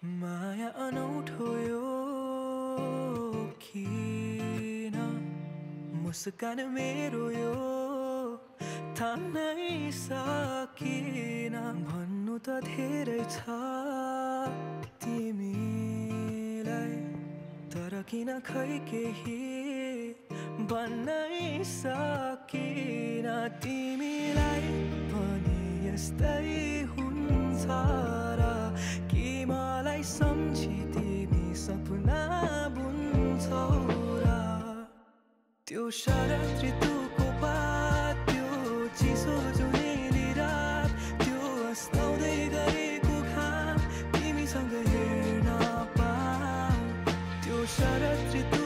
माया अनौठो यो किन मुस्कान मेरो यो थाम्नै सकिन भन्नु त धेरै छ तिमीलाई तर किन खै केही भन्नै सकिन तिमीलाई पनि यस्तै हुन्छ र कि मलाई सम्झी तिमी सपना बुन्छौ र त्यो शरद ऋतुको पात त्यो चिसो जुनेली रात त्यो अस्ताउँदै गरेको घाम तिमीसँग हेर्न पाऊ त्यो शरद ऋतु